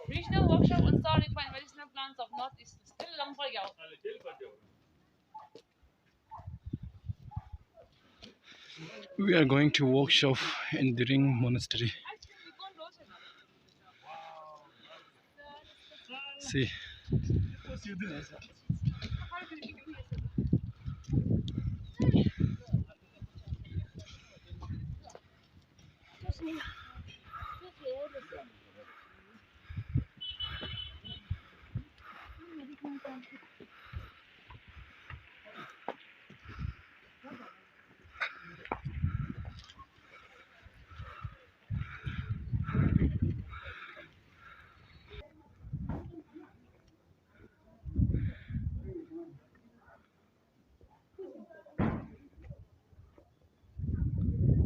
Regional workshop on soil rigpa and medicinal plants of Northeast. Still long for you. We are going to workshop in the Ring Monastery. See.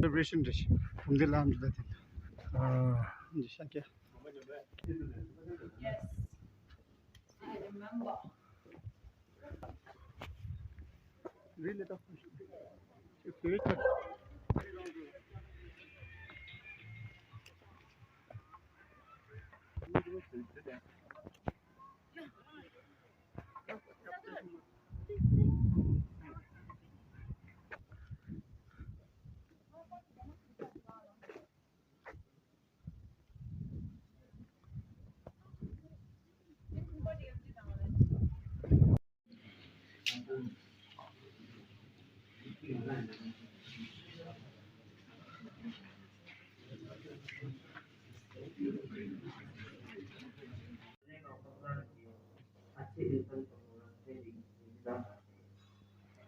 Celebration dish. Alhamdulillah, alhamdulillah. Yes, I remember. really tough.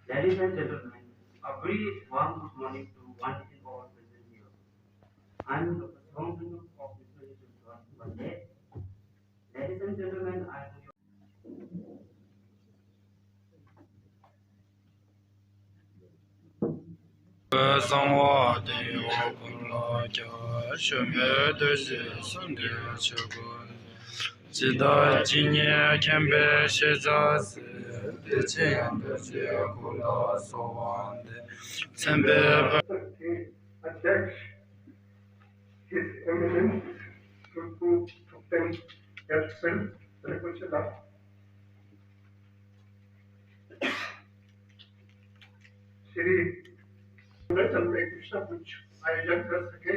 Ladies and gentlemen, a very warm good morning to one and all present here. I am the President of Medicinal Monday. Ladies and gentlemen, I am your Sowa de Ogunla Kya Shume de Sunde Chugun Jida Jinya Kembe Shezaz de Chen de Kula Sowa de Sembe Attach his eminence to them Epson Rekochala. Shri चल में कृष्ण कुछ आयोजन कर सके,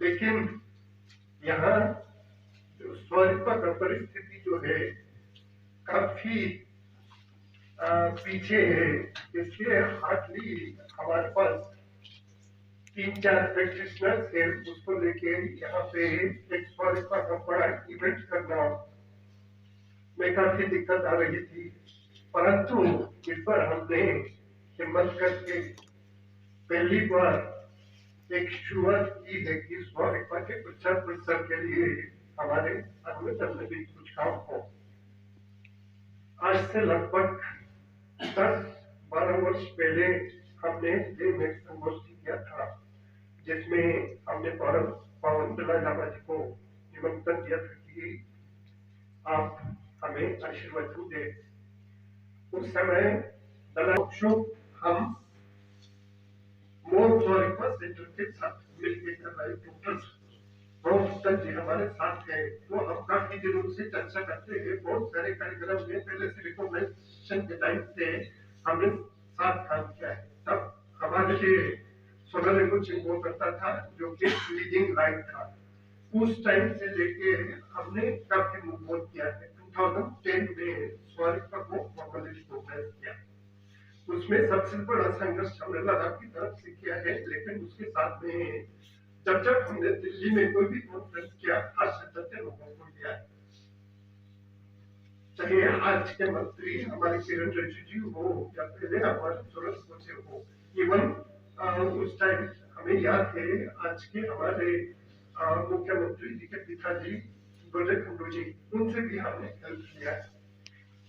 लेकिन यहाँ जो स्वरूप का परिस्थिति जो है काफी पीछे है, इसलिए हार्डली हमारे पास 3-4 प्रैक्टिशनर्स हैं, उसको लेके यहाँ पे एक स्वरूप का बड़ा इवेंट करना में काफी दिक्कत आ रही थी, परंतु इस पर हमने हिम्मत करके पहली बार एक शुरुआत की है कि स्वरूप के प्रचार प्रसार के लिए हमारे अनुमंत्रण में भी कुछ काम हो। आज से लगभग 10-12 वर्ष पहले हमने एक संगोष्ठी किया था, जिसमें हमने परम पावन दलाई लामा जी को निमंत्रण दिया था कि आप हमें आशीर्वाद दें। उस समय दलाई हम मोर स्वरूप सेंटर के साथ मिलकर कर रहे डॉक्टर बहुत जी हमारे साथ है, तो हम काफी दिनों से चर्चा करते हैं, बहुत सारे कार्यक्रम में पहले से रिकॉग्निशन के टाइम से हमने साथ काम किया है। तब हमारे लिए सोलर कुछ वो करता था जो कि लीडिंग लाइन था, उस टाइम से लेके हमने काफी मूवमेंट किया है। 2010 में स्वरूप को फॉर्मली प्रोग्रेस किया, उसमें सबसे बड़ा संघर्ष हमने लद्दाख की तरफ से किया है, लेकिन उसके साथ में जब हमने दिल्ली में कोई भी कॉन्फ्रेंस किया, हर क्षेत्र के लोगों को लिया, चाहे आज के मंत्री हमारे किरण रिजिजू हो या पहले हमारे सुरेश कोचे हो, इवन उस टाइम हमें याद है आज के हमारे मुख्यमंत्री जी के पिताजी ब्रजेश खंडू जी, उनसे भी हमने हेल्प किया।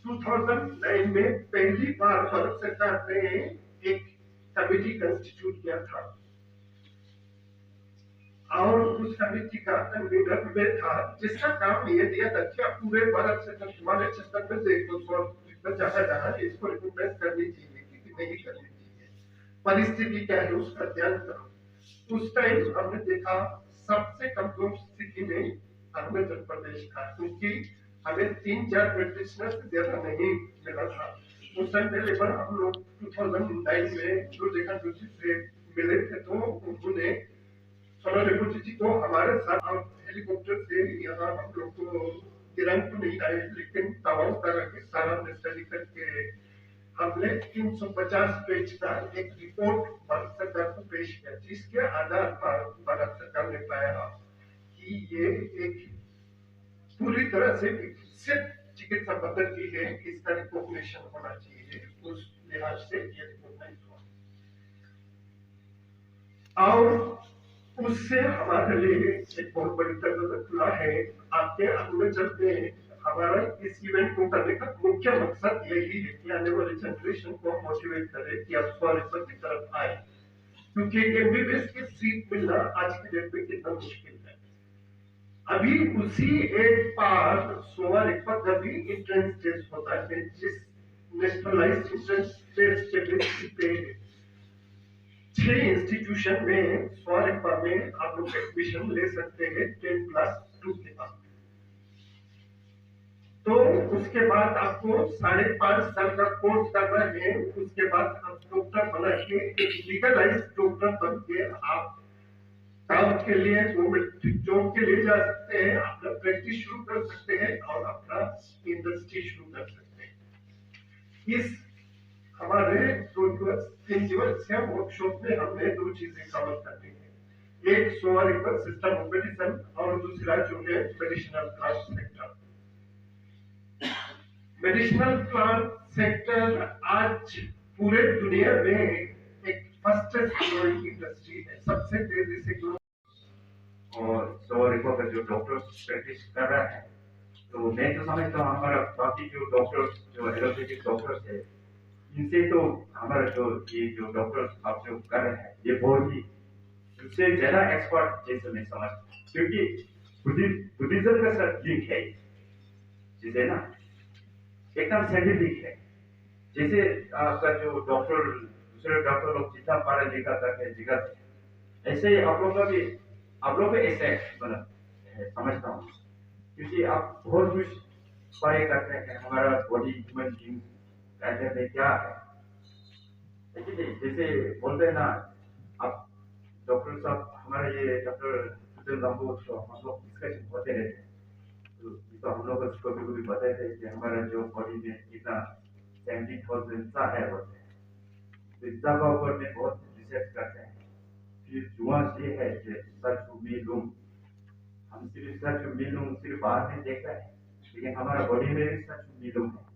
2009 में पहली बार भारत सरकार ने एक कमेटी कंस्टिट्यूट किया था और उस कमेटी का कन्वीनर में था, जिसका काम ये दिया था कि पूरे भारत से हिमालय क्षेत्र में से 100 तो जहाँ जहाँ इसको रिकॉग्नाइज करनी चाहिए कि नहीं करनी चाहिए, परिस्थिति क्या है उसका ध्यान करो। उस टाइम हमने देखा सबसे कमजोर स्थिति में अरुणाचल प्रदेश था, क्योंकि हमें 3-4 प्रैक्टिशनर से ज्यादा नहीं मिला था। उस टाइम पहले बार हम लोग 2009 में जो देखा से मिले थे, तो उन्होंने सोनोरेड्डी जी को हमारे साथ हेलीकॉप्टर से यहाँ हम लोग को गिरंग तो नहीं आए, लेकिन तमाम तरह के सारा में स्टडी करके हमने 350 पेज का एक रिपोर्ट भारत सरकार को पेश किया, जिसके आधार पर भारत सरकार ने पाया कि ये एक पूरी तरह से विकसित चिकित्सा पद्धति है, इसका रिकॉग्निशन होना चाहिए। उस लिहाज से ये रिकॉग्नाइज हुआ और उससे हमारे लिए एक बहुत बड़ी दरवाजा खुला है। आपके अरुणाचल में हमारा इस इवेंट को करने का मुख्य मकसद यही है कि आने वाली जनरेशन को मोटिवेट करे कि आप स्वास्थ्य की तरफ आए, क्योंकि एमबीबीएस की सीट मिलना आज की डेट में कितना मुश्किल है। अभी उसी एक पार सोवा रिक्पा का भी एंट्रेंस टेस्ट होता है, जिस नेशनलाइज्ड एंट्रेंस टेस्ट के बेसिस पे 6 इंस्टीट्यूशन में सोवा रिक्पा में आप लोग एडमिशन ले सकते हैं 10+2 के बाद। तो उसके बाद आपको 5.5 साल का कोर्स करना है। उसके बाद आप डॉक्टर बना के एक लीगलाइज डॉक्टर बन के आप काम के लिए गवर्नमेंट जॉब के लिए जा सकते हैं, अपना प्रैक्टिस शुरू कर सकते हैं और अपना इंडस्ट्री शुरू कर सकते हैं। इस हमारे जो वर्कशॉप में हमने 2 चीजें कवर करनी है, एक सोवा सिस्टम ऑफ मेडिसिन और दूसरा जो है medicinal plant sector. Medicinal plant sector आज पूरे दुनिया में एक फास्टेस्ट ग्रोइंग इंडस्ट्री है, सबसे तेजी से ग्रो। और सोवा रिक्पा का जो डॉक्टर्स प्रैक्टिस कर रहा है, तो मैं तो समझता हूँ हमारा बाकी जो डॉक्टर्स जो एलोपैथिक डॉक्टर्स है, इनसे तो हमारा जो ये जो डॉक्टर्स आप जो कर रहे हैं ये बहुत ही उससे ज्यादा एक्सपर्ट जैसे मैं समझता हूँ, क्योंकि बुद्धिज्म का सब लिंक है जिसे ना एकदम साइंटिफिक है। जैसे आपका जो डॉक्टर दूसरे डॉक्टर लोग जितना पढ़ा लिखा करके जिगत है, ऐसे ही आप लोग भी ऐसे मतलब समझता हूँ, क्योंकि आप बहुत कुछ पढ़ाई करते हैं हमारा बॉडी ह्यूमन बीइंग कहते हैं क्या है, लेकिन जैसे बोलते हैं ना आप डॉक्टर साहब, हमारा ये डॉक्टर हम लोग डिस्कशन होते रहते हैं, तो हम लोग कभी कभी बताए थे कि हमारा जो बॉडी में कितना 70,000 सा है होते हैं, तो इसका ऊपर में बहुत रिसर्च करते हैं। फिर जुआ ये है कि सच उम्मीदों हम सिर्फ सच उम्मीदों सिर्फ बाहर में देखते हैं, लेकिन हमारा बॉडी में भी सच उम्मीदों है।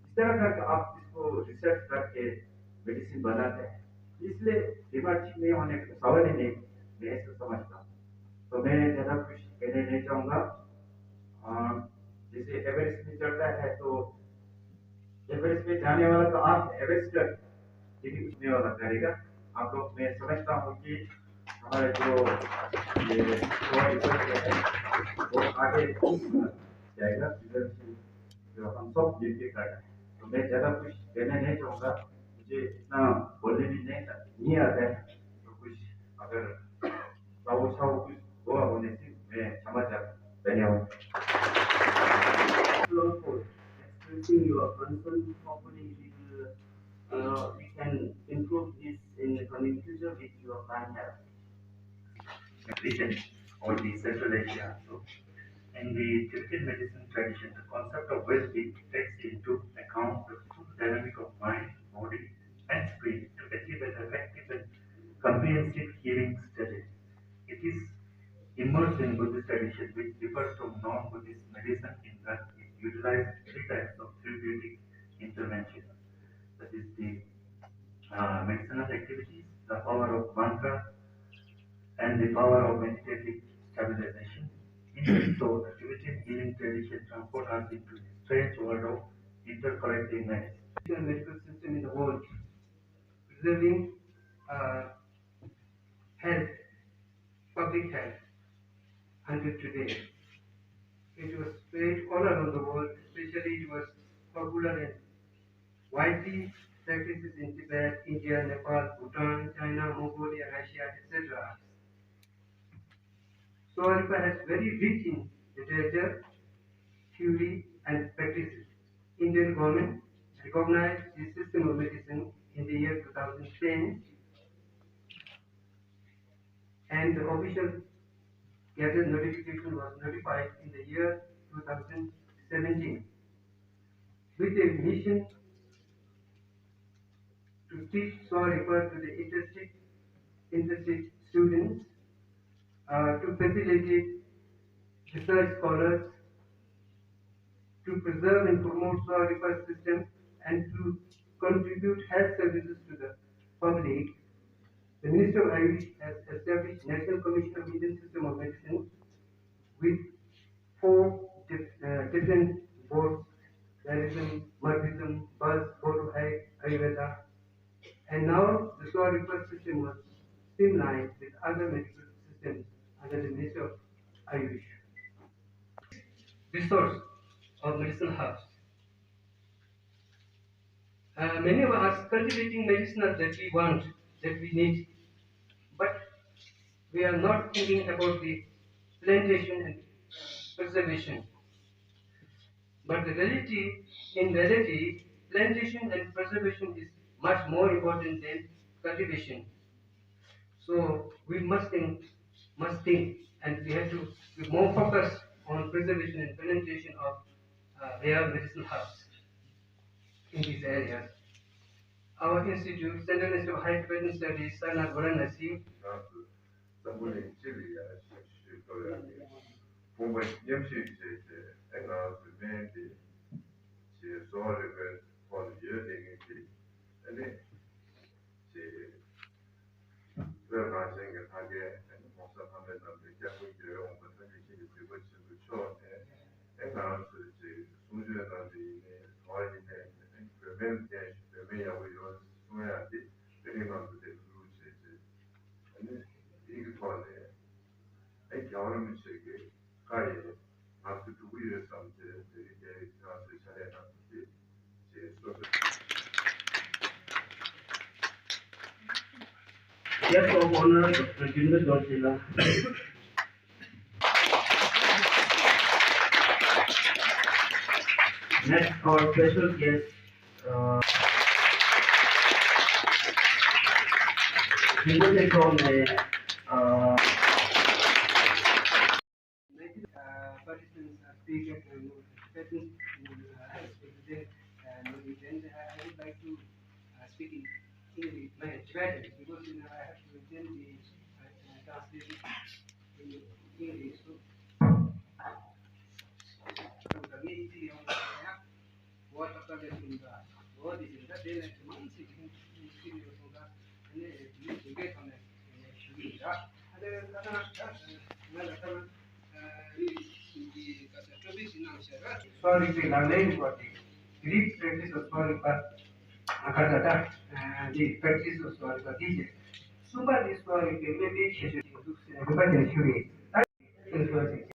इस तरह का आप इसको रिसर्च करके मेडिसिन बनाते हैं, इसलिए बीमार ठीक नहीं होने का सवाल ही नहीं, मैं ऐसा समझता हूँ। तो मैं ज़्यादा कुछ कहने नहीं चाहूँगा। जैसे एवरेस्ट में चढ़ता है तो एवरेस्ट में जाने वाला तो आप एवरेस्ट कर, लेकिन उसने वाला करेगा आप लोग। मैं समझता हूँ कि हमारे जो ये है वो आगे जाएगा, जो हम सब मिलकर कर रहे हैं। तो मैं ज़्यादा कुछ कहने नहीं चाहूँगा, मुझे इतना बोलने भी नहीं आता है, तो कुछ अगर कुछ हुआ होने से मैं क्षमा चाहता हूँ। धन्यवाद। For expressing your concern properly, we can improve this in the coming future with your kind help. Region or the Central Asia. So, in the Tibetan medicine tradition, the concept of well-being takes into account the full dynamic of mind, body, and spirit to achieve an effective and comprehensive healing state. It is immersed in Buddhist tradition, which differs from non-Buddhist medicine in that it utilizes three types of therapeutic intervention. That is the medicinal activities, the power of mantra, and the power of meditative stabilization. In doing so, the Tibetan healing tradition transports us into the strange world of interconnected medicine. The medical system in the world, preserving health, public health, until today. It was spread all around the world, especially it was popular in widely practiced in Tibet, India, Nepal, Bhutan, China, Mongolia, Russia, etc. Sowa has very rich in literature, theory, and practices. Indian government recognized this system of medicine in the year 2010, and the official Gazette notification was notified in the year 2017 with a mission to teach or refer to the interested students, to facilitate research scholars, to preserve and promote soil research system, and to contribute health services to the public. The Minister of Ayush has established National Commission of Indian System of Medicine with four different boards: medicine, Marxism, Buzz, Board of Ayurveda, and now the soil research system was streamlined with other medical systems under the Minister of Ayush. Resource of medicinal herbs. Many of us cultivating medicinal that we want, that we need, but we are not thinking about the plantation and preservation. But in reality, plantation and preservation is much more important than cultivation. So we must think, and we have to be more focused on preservation and plantation of rare medicinal herbs in these areas. Our institute, Central Institute of High Tibetan Studies, Sana Varanasi, guest of honor, Dr. Jinder Joshila. Next, our special guest, Jinder from participants are speakers and participants and then I would like to speak in English, my Tibetan, because I have to attend the translation in English. So, kami iti yung kaya, what apa dia tunda, what is in that then teman sih ini tunda, ini juga kami ini ada kata sorry, language what the Greek practice of sorry but akadata the practice of sorry but DJ. Super this sorry maybe she should do everybody should